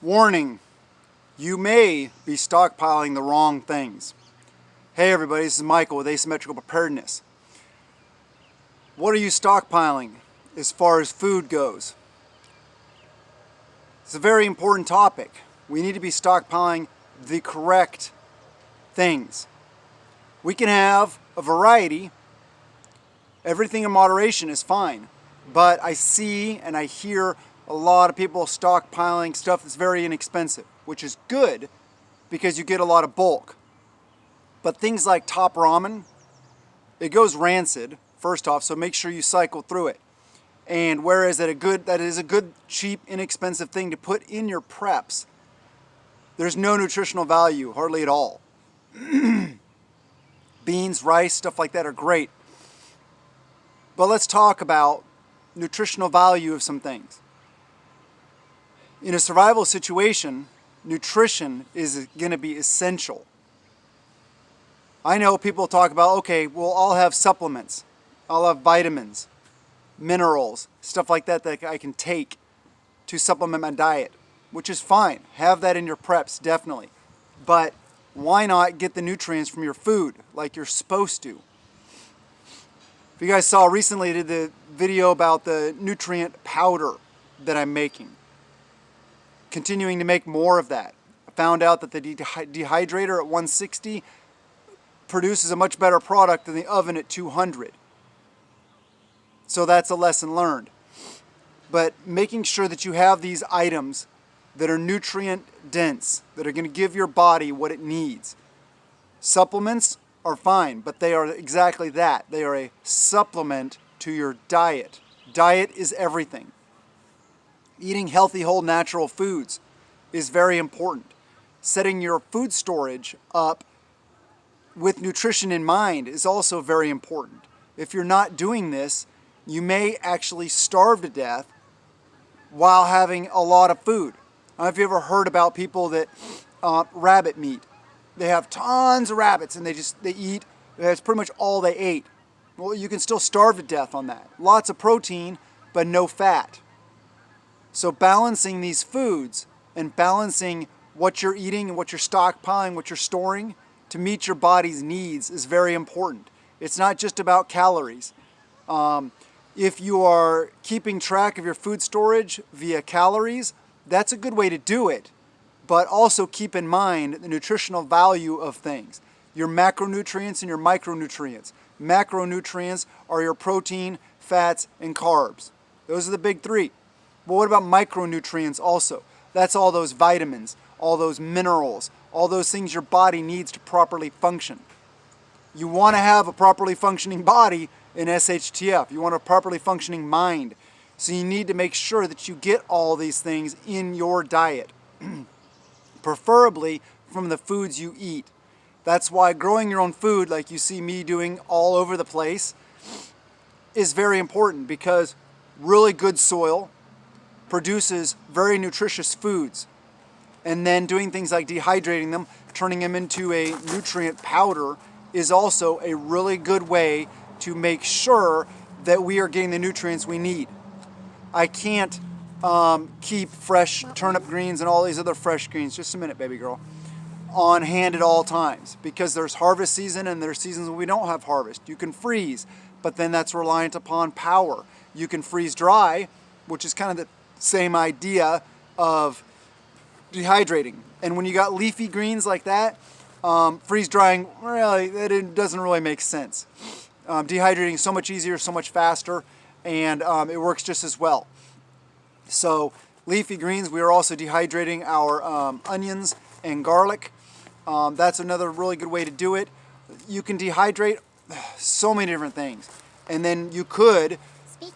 Warning, you may be stockpiling the wrong things. Hey everybody, this is Michael with Asymmetrical Preparedness. What are you stockpiling as far as food goes? It's a very important topic. We need to be stockpiling the correct things. We can have a variety. Everything in moderation is fine. But I see and I hear a lot of people stockpiling stuff that's very inexpensive, which is good because you get a lot of bulk. But things like top ramen, it goes rancid, first off, so make sure you cycle through it. And whereas that is a good, cheap, inexpensive thing to put in your preps, there's no nutritional value, hardly at all. Beans, rice, stuff like that are great. But let's talk about nutritional value of some things. In a survival situation, nutrition is going to be essential. I know people talk about, okay, well, I'll have supplements. I'll have vitamins, minerals, stuff like that that I can take to supplement my diet, which is fine. Have that in your preps, definitely. But why not get the nutrients from your food like you're supposed to? If you guys saw recently, I did the video about the nutrient powder that I'm making. Continuing to make more of that. I found out that the dehydrator at 160 produces a much better product than the oven at 200. So that's a lesson learned. But making sure that you have these items that are nutrient dense, that are going to give your body what it needs. Supplements are fine, but they are exactly that. They are a supplement to your diet. Diet is everything. Eating healthy, whole, natural foods is very important. Setting your food storage up with nutrition in mind is also very important. If you're not doing this, you may actually starve to death while having a lot of food. I don't know if you ever heard about people that rabbit meat. They have tons of rabbits and they eat, that's pretty much all they ate. Well, you can still starve to death on that. Lots of protein, but no fat. So balancing these foods and balancing what you're eating and what you're stockpiling, what you're storing to meet your body's needs is very important. It's not just about calories. If you are keeping track of your food storage via calories, that's a good way to do it. But also keep in mind the nutritional value of things. Your macronutrients and your micronutrients. Macronutrients are your protein, fats, and carbs. Those are the big three. But what about micronutrients also? That's all those vitamins, all those minerals, all those things your body needs to properly function. You want to have a properly functioning body in SHTF. You want a properly functioning mind. So you need to make sure that you get all these things in your diet. Preferably from the foods you eat. That's why growing your own food, like you see me doing all over the place, is very important because really good soil produces very nutritious foods. And then doing things like dehydrating them, turning them into a nutrient powder is also a really good way to make sure that we are getting the nutrients we need. I can't keep fresh turnip greens and all these other fresh greens, just a minute baby girl, on hand at all times because there's harvest season and there's seasons when we don't have harvest. You can freeze, but then that's reliant upon power. You can freeze dry, which is kind of the same idea of dehydrating. And when you got leafy greens like that, freeze drying, really, it doesn't really make sense. Dehydrating is so much easier, so much faster, and it works just as well. So leafy greens, we are also dehydrating our onions and garlic. That's another really good way to do it. You can dehydrate so many different things. And then you could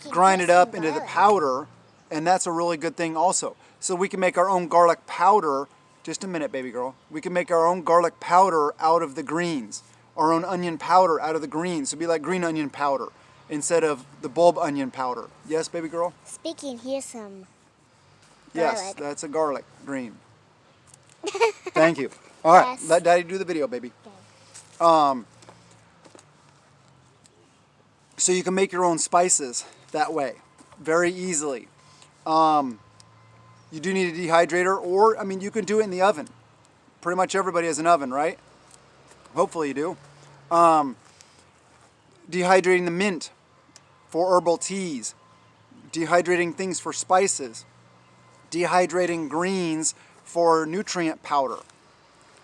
grind it up into the powder, and that's a really good thing also. So we can make our own garlic powder. Just a minute, baby girl. We can make our own garlic powder out of the greens. Our own onion powder out of the greens. So it'd be like green onion powder instead of the bulb onion powder. Yes, baby girl? Speaking, here's some garlic. Yes, that's a garlic green. Thank you. All right, Yes. let Daddy do the video, baby. Okay. So you can make your own spices that way, very easily. you do need a dehydrator, or, I mean, you can do it in the oven. Pretty much everybody has an oven, right? Hopefully you do. Dehydrating the mint for herbal teas. Dehydrating things for spices. Dehydrating greens for nutrient powder.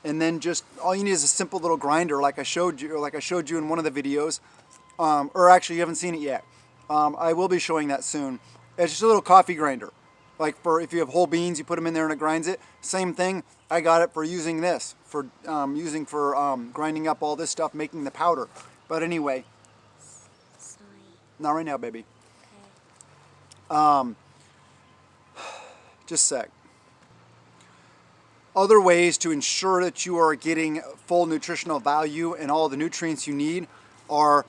And then just, all you need is a simple little grinder like I showed you, in one of the videos. Or actually, you haven't seen it yet. I will be showing that soon. It's just a little coffee grinder. Like for if you have whole beans, you put them in there and it grinds it. Same thing. I got it for using this, for grinding up all this stuff, making the powder. But anyway, Sorry. not right now, baby. Okay. Just a sec. Other ways to ensure that you are getting full nutritional value and all the nutrients you need are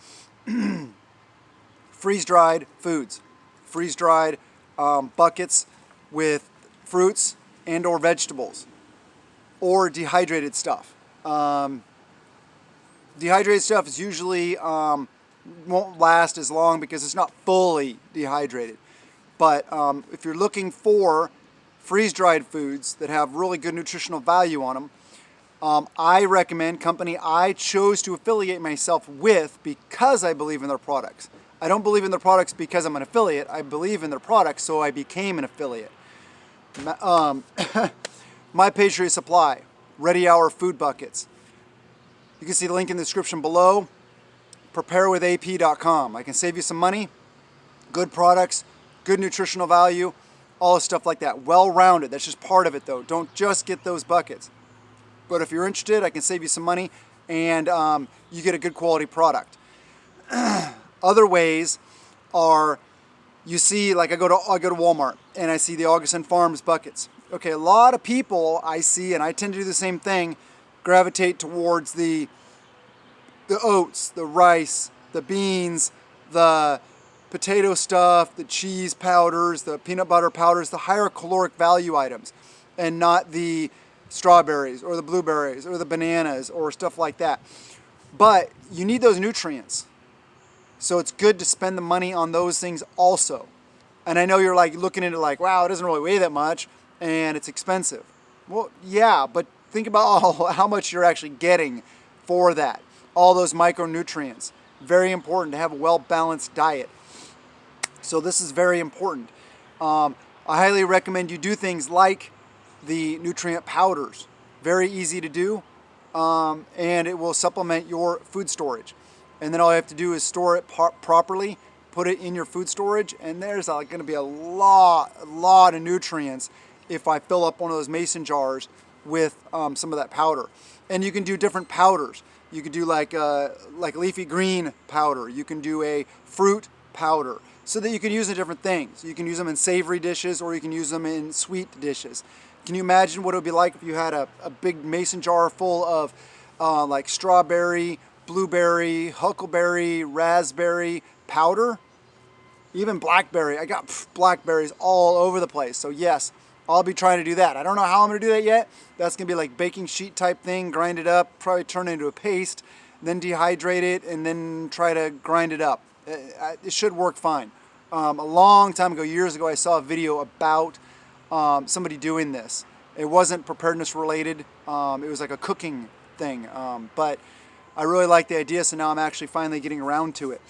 freeze-dried foods. Freeze-dried buckets with fruits and or vegetables, or dehydrated stuff. Dehydrated stuff is usually won't last as long because it's not fully dehydrated. But if you're looking for freeze-dried foods that have really good nutritional value on them, I recommend company I chose to affiliate myself with because I believe in their products. I don't believe in their products because I'm an affiliate. I believe in their products, so I became an affiliate. My Patriot Supply, Ready Hour Food Buckets. You can see the link in the description below. Preparewithap.com. I can save you some money. Good products, good nutritional value, all the stuff like that. Well-rounded. That's just part of it, though. Don't just get those buckets. But if you're interested, I can save you some money, and you get a good quality product. Other ways are, you see, like I go to Walmart and I see the Augustin Farms buckets. Okay, a lot of people I see, and I tend to do the same thing, gravitate towards the oats, the rice, the beans, the potato stuff, the cheese powders, the peanut butter powders, the higher caloric value items, and not the strawberries or the blueberries or the bananas or stuff like that. But you need those nutrients. So it's good to spend the money on those things also. And I know you're like looking at it like, wow, it doesn't really weigh that much and it's expensive. Well, yeah, but think about how much you're actually getting for that. All those micronutrients. Very important to have a well-balanced diet. So this is very important. I highly recommend you do things like the nutrient powders. Very easy to do, and it will supplement your food storage. And then all you have to do is store it properly, put it in your food storage, and there's going to be a lot of nutrients if I fill up one of those mason jars with some of that powder. And you can do different powders. You could do like leafy green powder. You can do a fruit powder, so that you can use in different things. You can use them in savory dishes, or you can use them in sweet dishes. Can you imagine what it would be like if you had a big mason jar full of like strawberry, blueberry, huckleberry, raspberry powder? Even blackberry. I got blackberries all over the place. So yes, I'll be trying to do that. I don't know how I'm going to do that yet. That's going to be like baking sheet type thing, grind it up, probably turn it into a paste, then dehydrate it, and then try to grind it up. It should work fine. A long time ago, years ago, I saw a video about somebody doing this. It wasn't preparedness related. It was like a cooking thing. But I really like the idea, so now I'm actually finally getting around to it.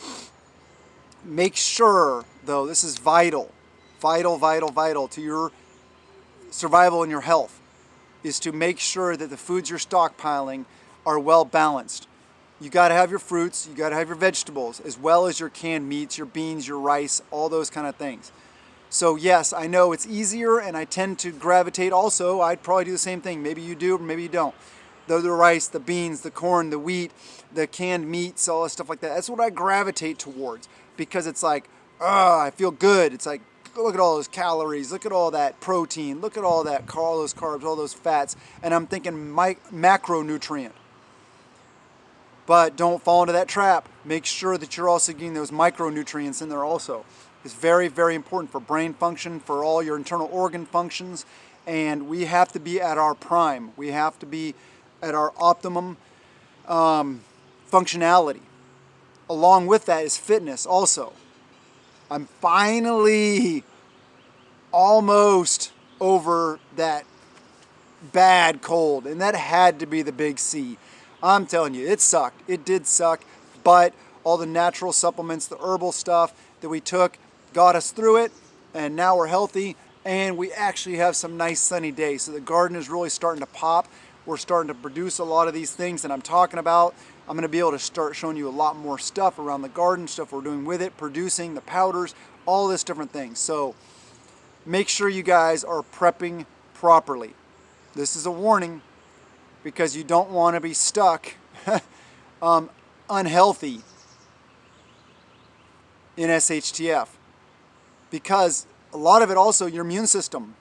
Make sure, though, this is vital to your survival and your health, is to make sure that the foods you're stockpiling are well balanced. You got to have your fruits, you got to have your vegetables, as well as your canned meats, your beans, your rice, all those kind of things. So yes, I know it's easier, and I tend to gravitate also. I'd probably do the same thing. Maybe you do, or maybe you don't. The rice, the beans, the corn, the wheat, the canned meats, all that stuff like that. That's what I gravitate towards, because it's like, I feel good. It's like, look at all those calories, look at all that protein, look at all that, all those carbs, all those fats, and I'm thinking macronutrient. But don't fall into that trap. Make sure that you're also getting those micronutrients in there also. It's very, very important for brain function, for all your internal organ functions, and we have to be at our prime. We have to be at our optimum functionality. Along with that is fitness also. I'm finally almost over that bad cold, and that had to be the big C. I'm telling you, it sucked. It did suck, but all the natural supplements, the herbal stuff that we took got us through it, and now we're healthy, and we actually have some nice sunny days. So the garden is really starting to pop. We're starting to produce a lot of these things that I'm talking about. I'm going to be able to start showing you a lot more stuff around the garden, stuff we're doing with it, producing the powders, all this different things. So make sure you guys are prepping properly. This is a warning because you don't want to be stuck unhealthy in SHTF, because a lot of it also, your immune system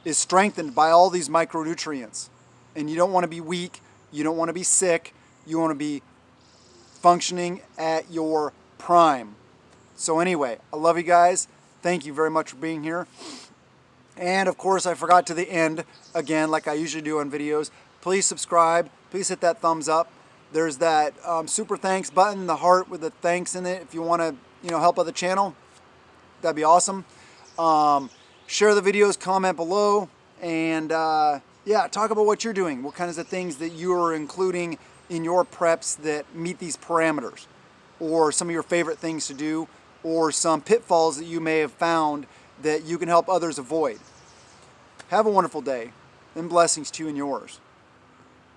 is strengthened by all these micronutrients, and you don't want to be weak, you don't want to be sick, you want to be functioning at your prime. So anyway, I love you guys. Thank you very much for being here. And of course, I forgot to the end, again, like I usually do on videos, please subscribe, please hit that thumbs up. There's that super thanks button, the heart with the thanks in it. If you want to, help out the channel, that'd be awesome. Share the videos, comment below, and yeah, talk about what you're doing. What kinds of things that you are including in your preps that meet these parameters, or some of your favorite things to do, or some pitfalls that you may have found that you can help others avoid. Have a wonderful day, and blessings to you and yours.